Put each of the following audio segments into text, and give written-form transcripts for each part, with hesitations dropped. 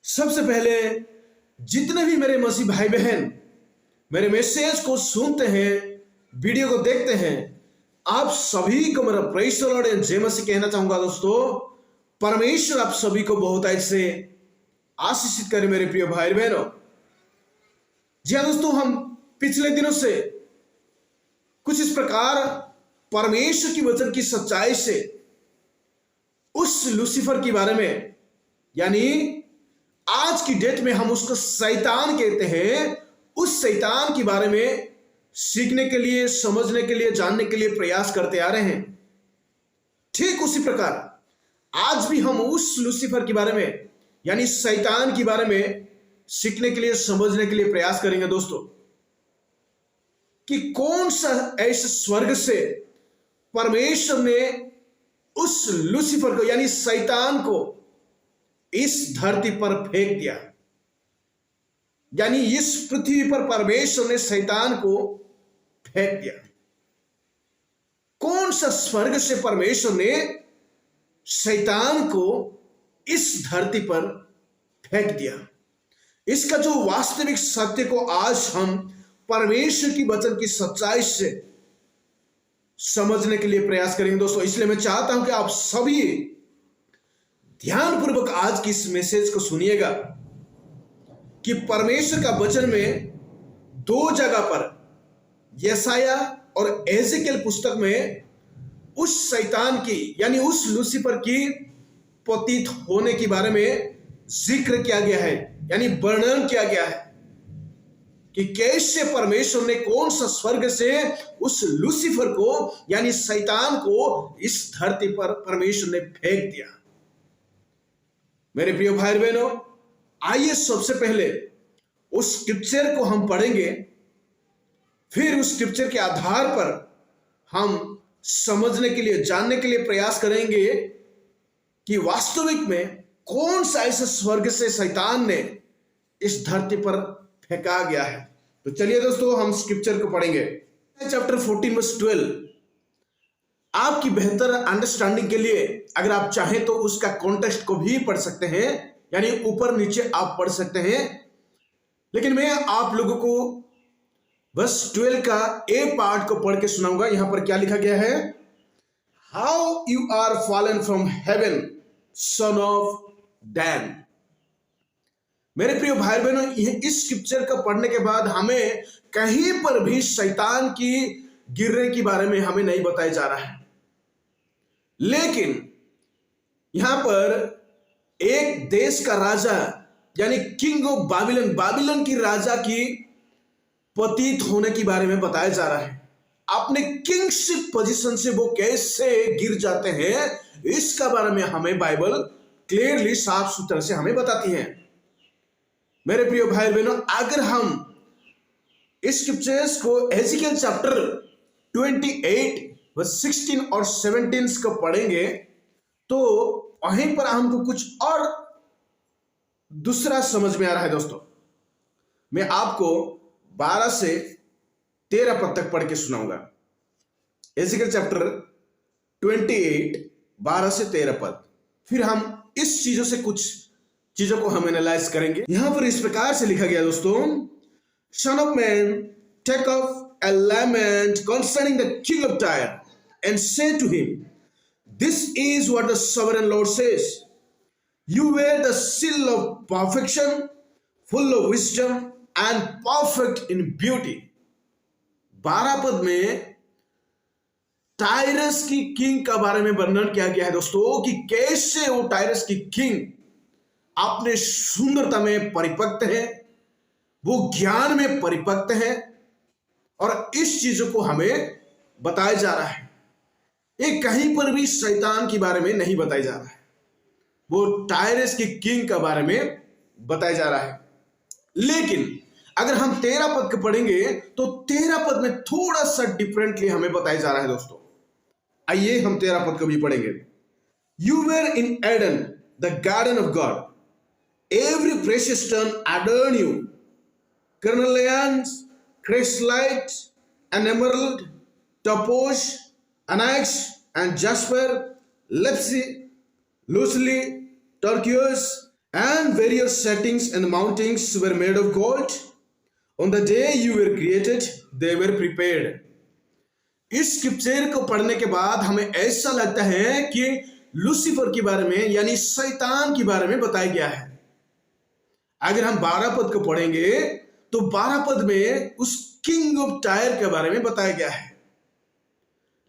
सबसे पहले जितने भी मेरे मसीह भाई बहन मेरे मैसेज को सुनते हैं, वीडियो को देखते हैं, आप सभी को मेरा प्रेज़ द लॉर्ड एंड जय मसीह कहना चाहूंगा। दोस्तों, परमेश्वर आप सभी को बहुत ऐसे आशीषित करे मेरे प्रिय भाई बहनों। जी हाँ दोस्तों, हम पिछले दिनों से कुछ इस प्रकार परमेश्वर की वचन की सच्चाई से उस लूसीफर के बारे में, यानी आज की डेट में हम उसको शैतान कहते हैं, उस शैतान के बारे में सीखने के लिए, समझने के लिए, जानने के लिए प्रयास करते आ रहे हैं। ठीक उसी प्रकार आज भी हम उस लूसीफर के बारे में, यानी शैतान के बारे में सीखने के लिए, समझने के लिए प्रयास करेंगे दोस्तों, कि कौन सा ऐसे स्वर्ग से परमेश्वर ने उस लूसीफर को, यानी शैतान को इस धरती पर फेंक दिया। यानी इस पृथ्वी पर परमेश्वर ने शैतान को फेंक दिया। कौन सा स्वर्ग से परमेश्वर ने शैतान को इस धरती पर फेंक दिया? इसका जो वास्तविक सत्य को आज हम परमेश्वर की वचन की सच्चाई से समझने के लिए प्रयास करेंगे दोस्तों। इसलिए मैं चाहता हूं कि आप सभी ध्यानपूर्वक आज की इस मैसेज को सुनिएगा कि परमेश्वर का वचन में दो जगह पर, यशाया और एजेकियल पुस्तक में, उस शैतान की, यानी उस लूसीफर की पतित होने के बारे में जिक्र किया गया है, यानी वर्णन किया गया है कि कैसे परमेश्वर ने कौन सा स्वर्ग से उस लूसीफर को, यानी शैतान को इस धरती पर परमेश्वर ने फेंक दिया। मेरे प्रिय भाई बहनों, आइए सबसे पहले उस स्क्रिप्चर को हम पढ़ेंगे, फिर उस स्क्रिप्चर के आधार पर हम समझने के लिए, जानने के लिए प्रयास करेंगे कि वास्तविक में कौन सा ऐसा स्वर्ग से शैतान ने इस धरती पर फेंका गया है। तो चलिए दोस्तों, हम स्क्रिप्चर को पढ़ेंगे। Chapter 14 verse 12। आपकी बेहतर अंडरस्टैंडिंग के लिए अगर आप चाहें तो उसका कॉन्टेक्स्ट को भी पढ़ सकते हैं, यानी ऊपर नीचे आप पढ़ सकते हैं, लेकिन मैं आप लोगों को बस 12 का ए पार्ट को पढ़ के सुनाऊंगा। यहां पर क्या लिखा गया है? How you are fallen from heaven, son of dawn. मेरे प्रिय भाई बहनों, इस स्क्रिप्चर को पढ़ने के बाद हमें कहीं पर भी शैतान की गिरने के बारे में हमें नहीं बताया जा रहा है, लेकिन यहां पर एक देश का राजा, यानी किंग ऑफ बाबिलन, बाबिलन की राजा की पतित होने के बारे में बताया जा रहा है। अपने किंगशिप पोजीशन से वो कैसे गिर जाते हैं, इसका बारे में हमें बाइबल क्लियरली, साफ सुथरा से हमें बताती है। मेरे प्रिय भाई बहनों, अगर हम इस स्क्रिप्चर्स को एजेकियल चैप्टर 28 वर्स 16 और 17 को पढ़ेंगे तो वहीं पर हमको कुछ और दूसरा समझ में आ रहा है दोस्तों। मैं आपको 12 से 13 पद तक पढ़ के सुनाऊंगा। एजेकियल चैप्टर 28 12 से 13 पद। फिर हम इस चीजों से कुछ चीजों को हम एनालाइज करेंगे। यहां पर इस प्रकार से लिखा गया दोस्तों, Son of man, take off a lament concerning the king of Tyre, and say to him, this is what the sovereign Lord says. You wear the seal of perfection, full of wisdom and perfect in beauty. 12 पद में टायरस की king का बारे में वर्णन किया गया है दोस्तों, कि कैसे वो टायरस की किंग अपने सुंदरता में परिपक्व है, वो ज्ञान में परिपक्व है, और इस चीजों को हमें बताया जा रहा है। ये कहीं पर भी शैतान के बारे में नहीं बताया जा रहा है, वो टायरस की किंग के बारे में बताया जा रहा है। लेकिन अगर हम 13 पद को पढ़ेंगे तो 13 पद में थोड़ा सा डिफरेंटली हमें बताया जा रहा है दोस्तों। आइए हम 13 पद को भी पढ़ेंगे। You were in Eden the garden of God, every precious stone adorn you, carnelian, chrysolite, and emerald, topaz, onyx, and jasper, lapis lazuli, turquoise, And various settings and mountings were made of gold. On the day you were created, they were prepared. इस scripture को पढ़ने के बाद हमें ऐसा लगता है कि लूसीफर के बारे में यानी शैतान के बारे में बताया गया है। अगर हम 12 पद को पढ़ेंगे तो 12 पद में उस किंग ऑफ टायर के बारे में बताया गया है।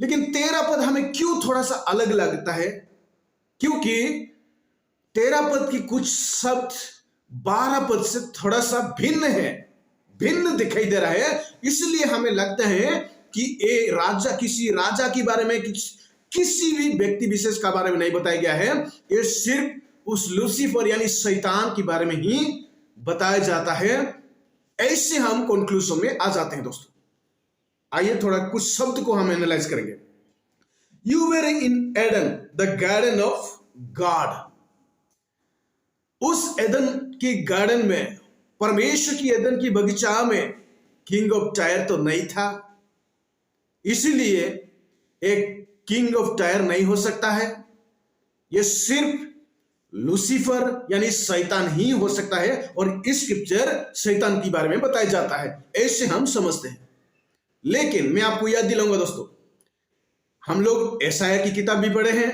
लेकिन 13 पद हमें क्यों थोड़ा सा अलग लगता है? क्योंकि 13 पद की कुछ शब्द 12 पद से थोड़ा सा भिन्न है, भिन्न दिखाई दे रहा है। इसलिए हमें लगता है कि ये राजा, किसी राजा के बारे में, किसी भी व्यक्ति विशेष का बारे में नहीं बताया गया है। ये सिर्फ उस लूसीफर यानी शैतान के बारे में ही बताया जाता है। ऐसे हम कंक्लूजन में आ जाते हैं दोस्तों। आइए थोड़ा कुछ शब्द को हम एनालाइज करेंगे। You were in Eden the garden of God. उस एदन की गार्डन में, परमेश्वर की एदन की बगीचा में किंग ऑफ टायर तो नहीं था, इसीलिए एक किंग ऑफ टायर नहीं हो सकता है। यह सिर्फ लूसीफर यानी शैतान ही हो सकता है और इस स्क्रिप्चर शैतान के बारे में बताया जाता है, ऐसे हम समझते हैं। लेकिन मैं आपको याद दिलाऊंगा दोस्तों, हम लोग यशायाह की किताब भी पढ़े हैं।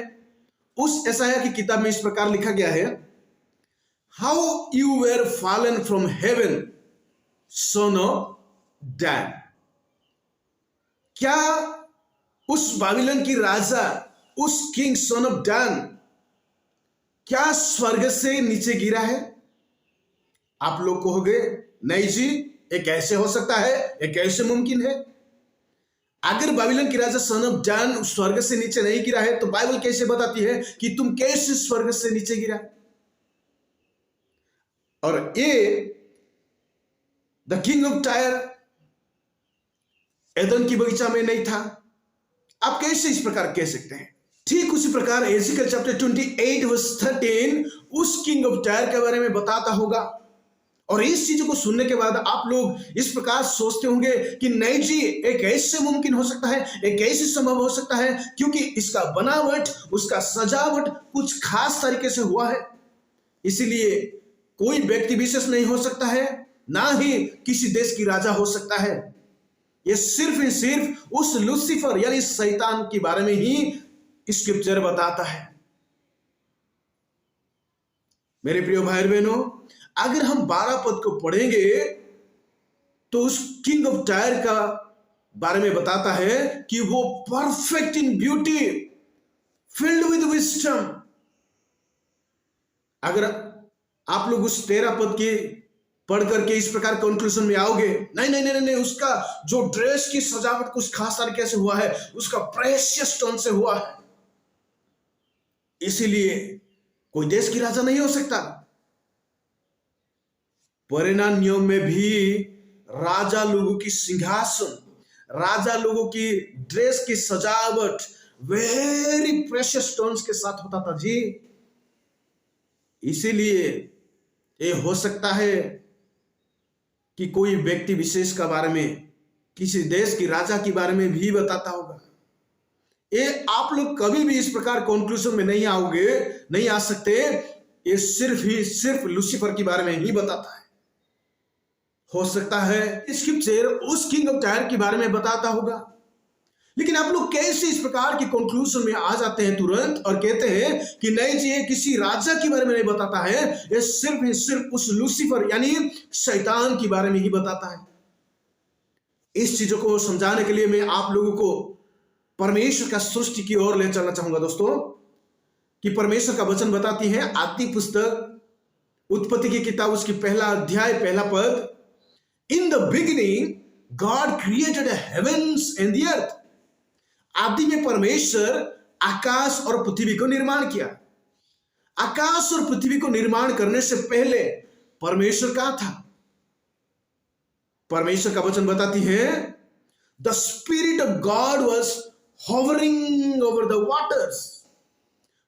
उस यशायाह की किताब में इस प्रकार लिखा गया है, how you were fallen from heaven son of dawn. क्या उस बाबिलोन की राजा, उस किंग सन ऑफ डैन क्या स्वर्ग से नीचे गिरा है? आप लोग कहोगे नहीं जी, ये कैसे हो सकता है, ये कैसे मुमकिन है? अगर बाबिलोन की राजा सन ऑफ डैन स्वर्ग से नीचे नहीं गिरा है तो बाइबल कैसे बताती है कि तुम कैसे स्वर्ग से नीचे गिरा? और ये the king of tyre Edan की बगीचा में नहीं था। आप कैसे इस प्रकार कह सकते हैं? ठीक उसी प्रकार एजिकल चैप्टर 28 वर्स 13 उस किंग ऑफ टायर के बारे में बताता होगा। और इस चीजों को सुनने के बाद आप लोग इस प्रकार सोचते होंगे कि नहीं जी, एक ऐसे मुमकिन हो सकता है, एक ऐसे संभव हो सकता है, क्योंकि इसका बनावट, उसका सजावट कुछ खास तरीके से हुआ है, इसीलिए कोई व्यक्ति विशेष नहीं हो सकता है, ना ही किसी देश की राजा हो सकता है। यह सिर्फ ही सिर्फ उस लूसीफर यानी शैतान के बारे में ही स्क्रिप्चर बताता है। मेरे प्रिय भाई बहनों, अगर हम 12 पद को पढ़ेंगे तो उस किंग ऑफ टायर का बारे में बताता है कि वो perfect in beauty, filled with wisdom. अगर आप लोग उस 13 पद के पढ़ करके इस प्रकार कंक्लूजन में आओगे, नहीं नहीं नहीं नहीं, उसका जो ड्रेस की सजावट कुछ खास तरीके से हुआ है, उसका प्रेशियस स्टोन से हुआ है, इसीलिए कोई देश की राजा नहीं हो सकता। परिणाम नियम में भी राजा लोगों की सिंहासन, राजा लोगों की ड्रेस की सजावट वेरी प्रेशियस स्टोन्स के साथ होता था जी। इसीलिए ये हो सकता है कि कोई व्यक्ति विशेष के बारे में, किसी देश की राजा के बारे में भी बताता होगा। ये आप लोग कभी भी इस प्रकार कंक्लूजन में नहीं आओगे, नहीं आ सकते। ये सिर्फ ही सिर्फ लूसीफर के बारे में ही बताता है। हो सकता है स्क्रिप्चर उस किंग ऑफ टायर के बारे में बताता होगा, लेकिन आप लोग कैसे इस प्रकार की कंक्लूजन में आ जाते हैं तुरंत और कहते हैं कि नहीं जी, ये किसी राजा के बारे में नहीं बताता है, ये सिर्फ ही सिर्फ उस लूसीफर यानी शैतान के बारे में ही बताता है। इस चीजों को समझाने के लिए मैं आप लोगों को परमेश्वर का सृष्टि की ओर ले चलना चाहूंगा दोस्तों, कि परमेश्वर का वचन बताती है आदि पुस्तक उत्पत्ति की किताब उसकी पहला अध्याय पहला पद, in the beginning God created heaven's and the earth. आदि में परमेश्वर आकाश और पृथ्वी को निर्माण किया। आकाश और पृथ्वी को निर्माण करने से पहले परमेश्वर कहां था? परमेश्वर का वचन बताती है the spirit of God was hovering over the waters।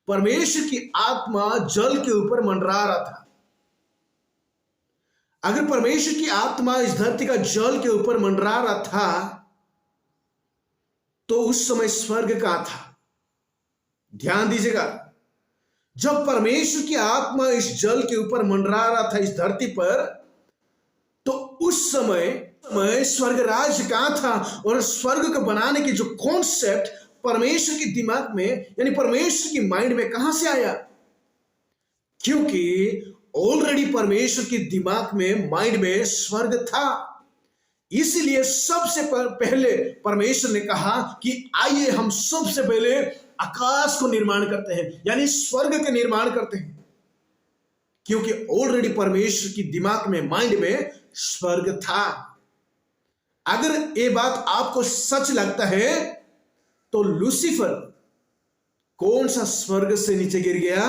परमेश्वर की आत्मा जल के ऊपर मंडरा रहा था। अगर परमेश्वर की आत्मा इस धरती का जल के ऊपर मंडरा रहा था तो उस समय स्वर्ग कहां था? ध्यान दीजिएगा, जब परमेश्वर की आत्मा इस जल के ऊपर मंडरा रहा था इस धरती पर, तो उस समय स्वर्ग राज्य कहां था और स्वर्ग को बनाने की जो कॉन्सेप्ट परमेश्वर के दिमाग में यानी परमेश्वर की माइंड में कहां से आया? क्योंकि ऑलरेडी परमेश्वर के दिमाग में माइंड में स्वर्ग था। इसलिए सबसे पहले परमेश्वर ने कहा कि आइए हम सबसे पहले आकाश को निर्माण करते हैं, यानी स्वर्ग के निर्माण करते हैं, क्योंकि ऑलरेडी परमेश्वर की दिमाग में माइंड में स्वर्ग था। अगर ये बात आपको सच लगता है तो लूसीफर कौन सा स्वर्ग से नीचे गिर गया?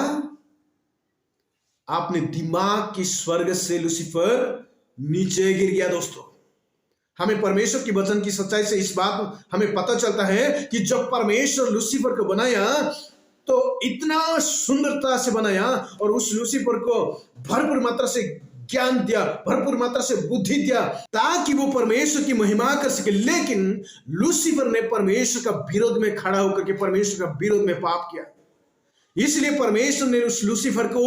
आपने दिमाग की स्वर्ग से लूसीफर नीचे गिर गया। दोस्तों, हमें परमेश्वर की वचन की सच्चाई से इस बात हमें पता चलता है कि जब परमेश्वर लूसीफर को बनाया तो इतना सुंदरता से बनाया और उस लूसीफर को भरपूर मात्रा से ज्ञान दिया, भरपूर मात्रा से बुद्धि दिया, ताकि वो परमेश्वर की महिमा कर सके। लेकिन लूसीफर ने परमेश्वर का विरोध में खड़ा होकर के परमेश्वर का विरोध में पाप किया। इसलिए परमेश्वर ने उस लूसीफर को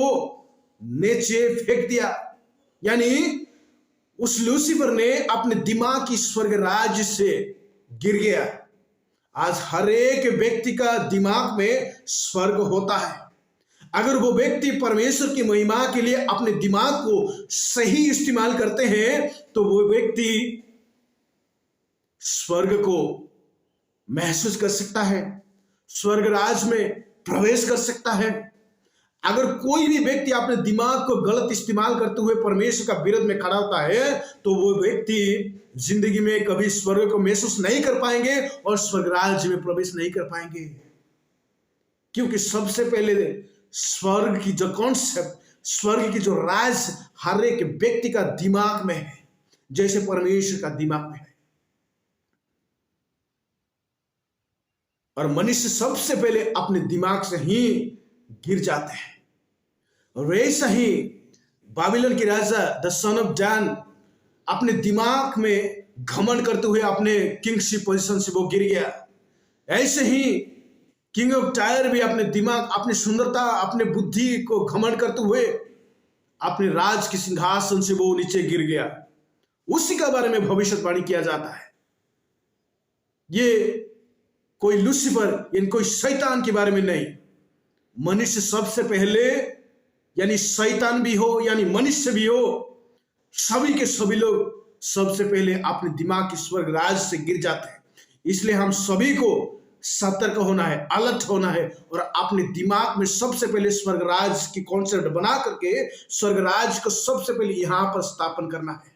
नीचे फेंक दिया, यानी उस लूसीफर ने अपने दिमाग की स्वर्ग राज्य से गिर गया। आज हर एक व्यक्ति का दिमाग में स्वर्ग होता है। अगर वो व्यक्ति परमेश्वर की महिमा के लिए अपने दिमाग को सही इस्तेमाल करते हैं तो वो व्यक्ति स्वर्ग को महसूस कर सकता है, स्वर्ग राज में प्रवेश कर सकता है। अगर कोई भी व्यक्ति अपने दिमाग को गलत इस्तेमाल करते हुए परमेश्वर का विरोध में खड़ा होता है तो वो व्यक्ति जिंदगी में कभी स्वर्ग को महसूस नहीं कर पाएंगे और स्वर्ग राज्य में प्रवेश नहीं कर पाएंगे, क्योंकि सबसे पहले स्वर्ग की जो कॉन्सेप्ट, स्वर्ग की जो राज हर एक व्यक्ति का दिमाग में है, जैसे परमेश्वर का दिमाग में है। और मनुष्य सबसे पहले अपने दिमाग से ही गिर जाते हैं। और वैसा ही बाबिलोन की राजा द सन ऑफ जॉन अपने दिमाग में घमंड करते हुए अपने किंगशिप पोजीशन से वो गिर गया। ऐसे ही किंग ऑफ टायर भी अपने दिमाग, अपनी सुंदरता, अपने बुद्धि को घमंड करते हुए अपने राज के सिंहासन से वो नीचे गिर गया। उसी का बारे में भविष्यवाणी किया जाता है। ये कोई लूसीफर यानी कोई शैतान के बारे में नहीं। मनुष्य सबसे पहले, यानी शैतान भी हो यानी मनुष्य भी हो, सभी के सभी लोग सबसे पहले अपने दिमाग की स्वर्ग राज से गिर जाते हैं। इसलिए हम सभी को सतर्क होना है, अलर्ट होना है और अपने दिमाग में सबसे पहले स्वर्ग राज की कॉन्सेप्ट बना करके स्वर्ग राज को सबसे पहले यहां पर स्थापन करना है।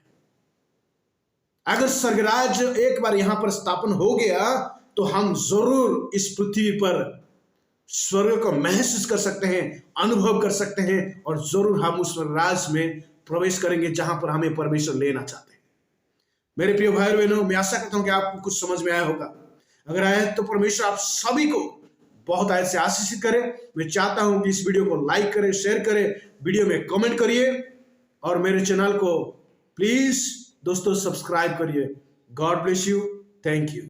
अगर स्वर्ग राज एक बार यहां पर स्थापन हो गया तो हम जरूर इस पृथ्वी पर स्वर्ग को महसूस कर सकते हैं, अनुभव कर सकते हैं और जरूर हम उस राज में प्रवेश करेंगे जहां पर हमें परमेश्वर लेना चाहते हैं। मेरे प्रिय भाई बहनों, मैं आशा करता हूं कि आपको कुछ समझ में आया होगा। अगर आया तो परमेश्वर आप सभी को बहुत आयत से आशीषित करे। मैं चाहता हूं कि इस वीडियो को लाइक करें, शेयर करें, वीडियो में कमेंट करिए और मेरे चैनल को प्लीज दोस्तों सब्सक्राइब करिए। God bless you. Thank you.